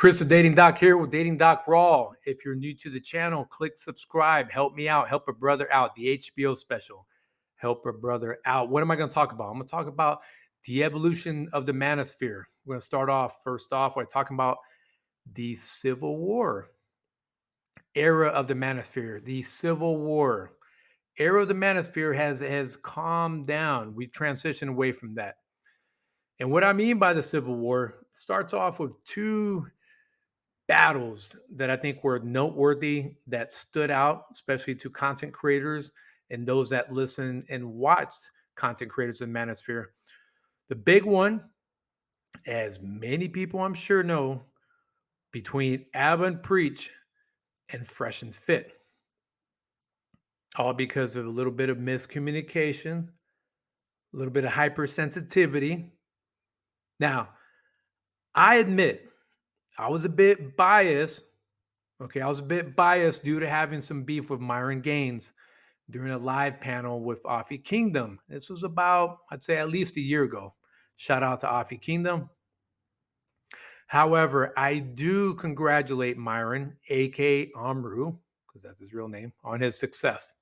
Chris, the Dating Doc here with Dating Doc Raw. If you're new to the channel, click subscribe. Help me out. Help a brother out. The HBO special. Help a brother out. What am I going to talk about? I'm going to talk about the evolution of the Manosphere. We're going to start off first off by talking about the Civil War era of the Manosphere. The Civil War era of the Manosphere has calmed down. We've transitioned away from that. And what I mean by the Civil War starts off with two battles that I think were noteworthy, that stood out, especially to content creators and those that listen and watched content creators in Manosphere. The big one, as many people I'm sure know, between Abba and Preach and Fresh and Fit. All because of a little bit of miscommunication, a little bit of hypersensitivity. Now, I admit I was a bit biased. Okay, I was a bit biased due to having some beef with Myron Gaines during a live panel with Offie Kingdom. This was about, I'd say, at least a year ago. Shout out to Offie Kingdom. However, I do congratulate Myron, aka Amru, because that's his real name, on his success.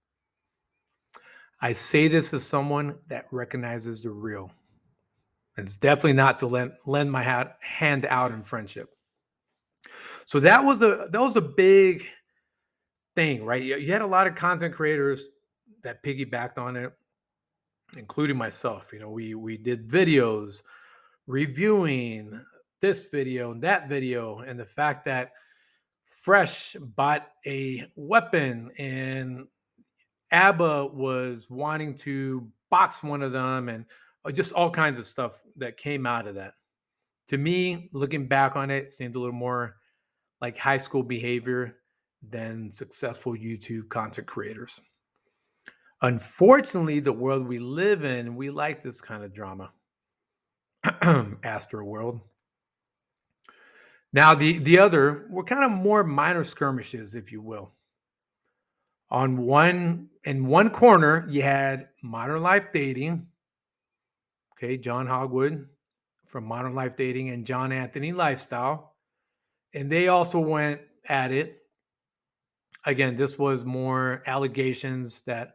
I say this as someone that recognizes the real. And it's definitely not to lend my hand out in friendship. So that was a big thing, right? You had a lot of content creators that piggybacked on it, including myself. You know, we did videos reviewing this video and that video, and the fact that Fresh bought a weapon and Abba was wanting to box one of them, and just all kinds of stuff that came out of that. To me, looking back on it, seemed a little more like high school behavior than successful YouTube content creators. Unfortunately, the world we live in, we like this kind of drama. Astro World. Now, the other were kind of more minor skirmishes, if you will. In one corner, you had Modern Life Dating. Okay, John Hogwood from Modern Life Dating and John Anthony Lifestyle. And they also went at it. Again, this was more allegations that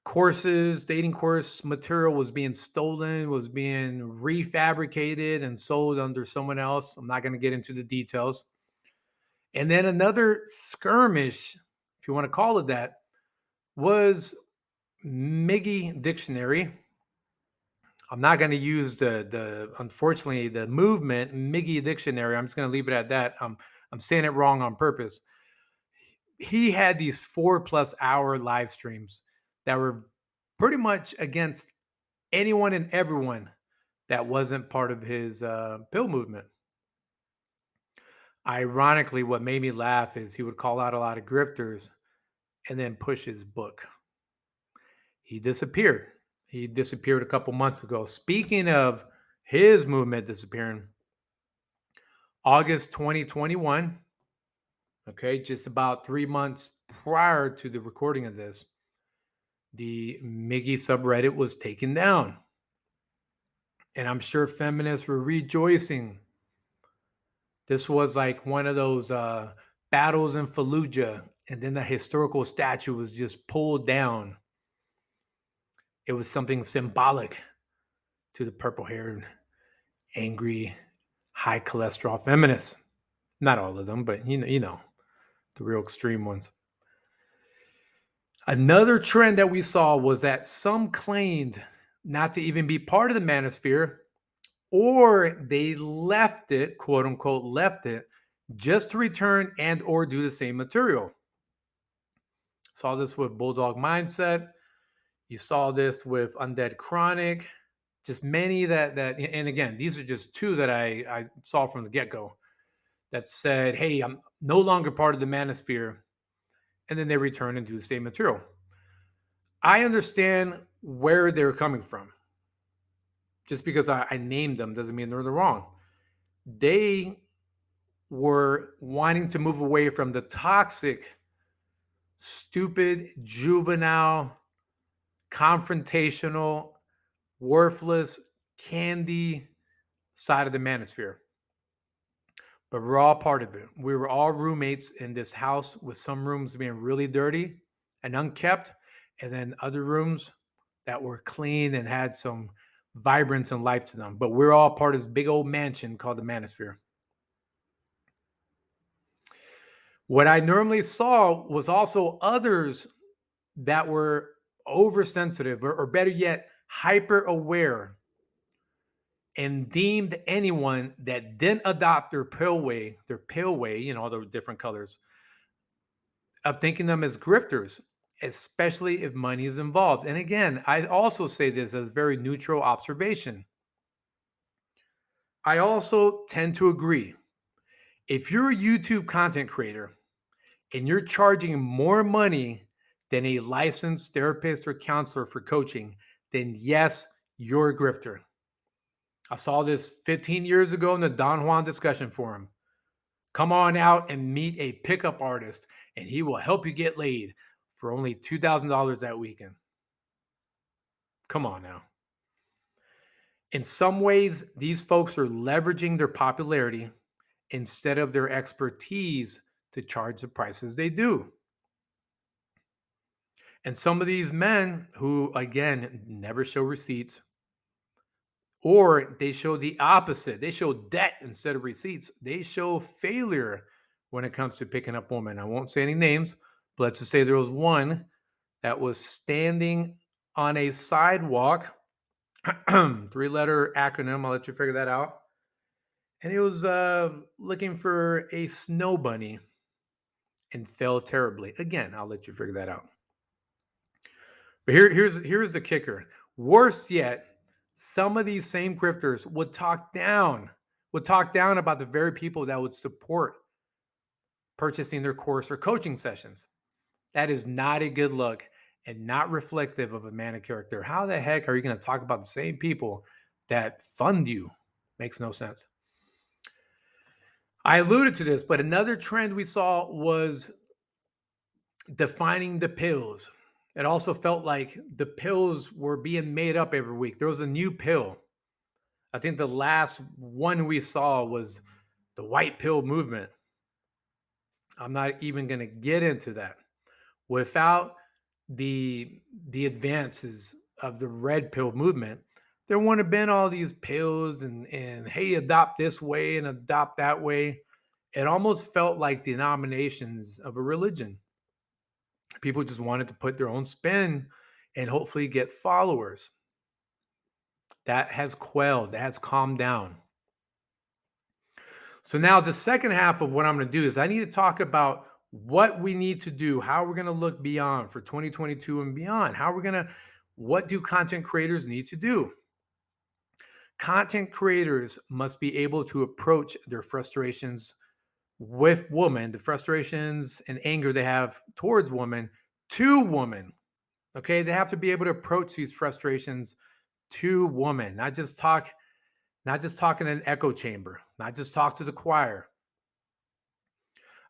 dating course material was being stolen, was being refabricated and sold under someone else. I'm not going to get into the details. And then another skirmish, if you want to call it that, was Miggy Dictionary. I'm not going to use unfortunately the movement Miggy Dictionary. I'm just going to leave it at that. I'm saying it wrong on purpose. He had these 4+ hour live streams that were pretty much against anyone and everyone that wasn't part of his pill movement. Ironically, what made me laugh is he would call out a lot of grifters and then push his book. He disappeared. He disappeared a couple months ago. Speaking of his movement disappearing, August 2021, okay, just about 3 months prior to the recording of this, the Miggy subreddit was taken down. And I'm sure feminists were rejoicing. This was like one of those battles in Fallujah, and then the historical statue was just pulled down. It was something symbolic to the purple-haired, angry, high cholesterol feminists. Not all of them, but you know, the real extreme ones. Another trend that we saw was that some claimed not to even be part of the Manosphere, or they left it, quote unquote, left it just to return and or do the same material. Saw this with Bulldog Mindset. You saw this with Undead Chronic. Just many that and again, these are just two that I saw from the get-go that said, hey, I'm no longer part of the Manosphere. And then they return and do the same material. I understand where they're coming from. Just because I named them doesn't mean they're wrong. They were wanting to move away from the toxic, stupid, juvenile, confrontational, worthless, candy side of the Manosphere. but we're all part of it. We were all roommates in this house with some rooms being really dirty and unkept, and then other rooms that were clean and had some vibrance and life to them. But we're all part of this big old mansion called the Manosphere. What I normally saw was also others that were oversensitive, or better yet, hyper aware, and deemed anyone that didn't adopt their pale way, the different colors, of thinking them as grifters, especially if money is involved. And again, I also say this as very neutral observation. I also tend to agree. If you're a YouTube content creator and you're charging more money than a licensed therapist or counselor for coaching, then yes, you're a grifter. I saw this 15 years ago in the Don Juan discussion forum. Come on out and meet a pickup artist, and he will help you get laid for only $2,000 that weekend. Come on now. In some ways, these folks are leveraging their popularity instead of their expertise to charge the prices they do. And some of these men who, again, never show receipts, or they show the opposite. They show debt instead of receipts. They show failure when it comes to picking up women. I won't say any names, but let's just say there was one that was standing on a sidewalk, 3-letter acronym. I'll let you figure that out. And he was looking for a snow bunny and fell terribly. Again, I'll let you figure that out. But here's the kicker. Worse yet, some of these same grifters would talk down about the very people that would support purchasing their course or coaching sessions. That is not a good look and not reflective of a man of character. How the heck are you going to talk about the same people that fund you? Makes no sense. I alluded to this, but another trend we saw was defining the pills. It also felt like the pills were being made up every week. There was a new pill. I think the last one we saw was the white pill movement. I'm not even going to get into that. Without the advances of the red pill movement, there wouldn't have been all these pills and hey, adopt this way and adopt that way. It almost felt like denominations of a religion. People just wanted to put their own spin and hopefully get followers. That has quelled, that has calmed down. So now the second half of what I'm going to do is I need to talk about what we need to do, how we're going to look beyond for 2022 and beyond. What do content creators need to do? Content creators must be able to approach their frustrations with women, the frustrations and anger they have towards women, to women. Okay, they have to be able to approach these frustrations to women, not just talk in an echo chamber, not just talk to the choir.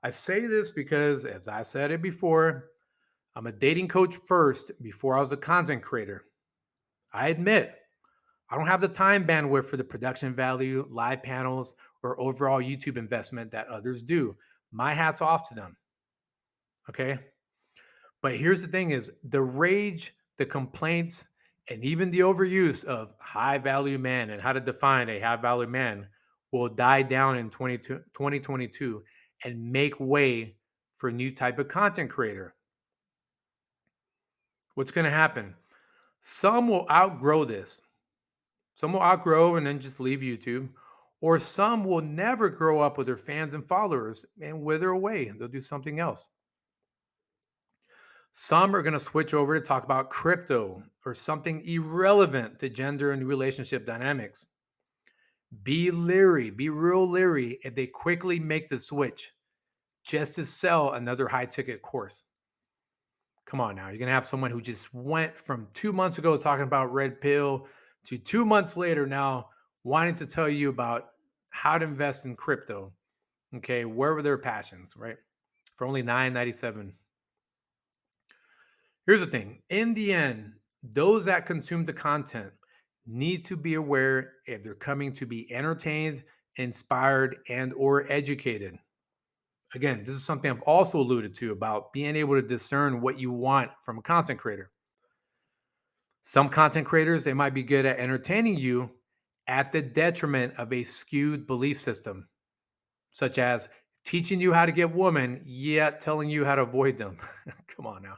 I say this because, as I said it before, I'm a dating coach first before I was a content creator. I admit I don't have the time bandwidth for the production value, live panels, or overall YouTube investment that others do. My hat's off to them. Okay. But here's the thing is the rage, the complaints, and even the overuse of high value man and how to define a high value man will die down in 2022 and make way for a new type of content creator. What's going to happen? Some will outgrow this. Some will outgrow and then just leave YouTube. Or some will never grow up with their fans and followers and wither away. They'll do something else. Some are going to switch over to talk about crypto or something irrelevant to gender and relationship dynamics. Be leery, be real leery if they quickly make the switch just to sell another high ticket course. Come on now, you're going to have someone who just went from 2 months ago talking about red pill to 2 months later now wanting to tell you about how to invest in crypto. Okay, where were their passions, right? For only $9.97. Here's the thing. In the end, those that consume the content need to be aware if they're coming to be entertained, inspired, and or educated. Again, this is something I've also alluded to about being able to discern what you want from a content creator. Some content creators, they might be good at entertaining you at the detriment of a skewed belief system, such as teaching you how to get women, yet telling you how to avoid them. Come on now.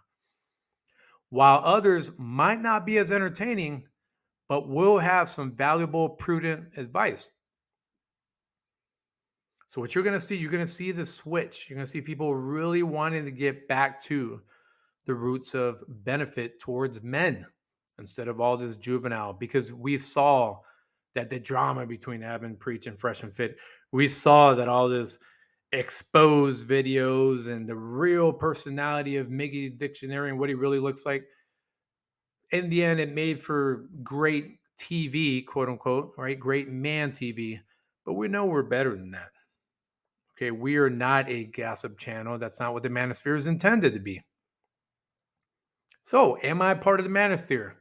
While others might not be as entertaining, but will have some valuable, prudent advice. So, what you're going to see the switch. You're going to see people really wanting to get back to the roots of benefit towards men instead of all this juvenile, because we saw that the drama between Ab Preach and Fresh and Fit, we saw that all this exposed videos and the real personality of Mickey Dictionary and what he really looks like. In the end, it made for great TV, quote unquote, right? Great man TV, but we know we're better than that. Okay, we are not a gossip channel. That's not what the Manosphere is intended to be. So, am I part of the Manosphere?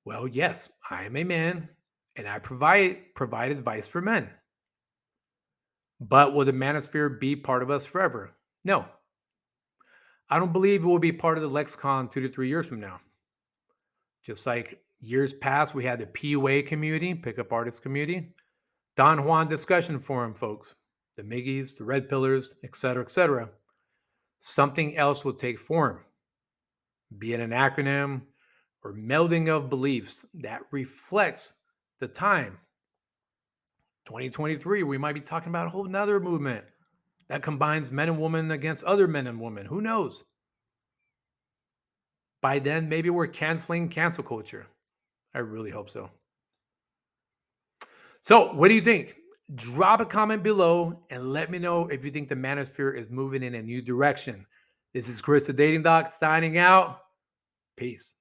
Well, yes, I am a man and I provide advice for men. But will the Manosphere be part of us forever? No. I don't believe it will be part of the lexicon 2 to 3 years from now. Just like years past, we had the PUA community, pickup artist community, Don Juan discussion forum, folks, the Miggies, the Red Pillars, etc., etc. Something else will take form, be it an acronym or melding of beliefs that reflects the time. 2023, we might be talking about a whole nother movement that combines men and women against other men and women. Who knows? By then, maybe we're canceling cancel culture. I really hope so. So, what do you think? Drop a comment below and let me know if you think the Manosphere is moving in a new direction. This is Chris, the Dating Doc, signing out. Peace.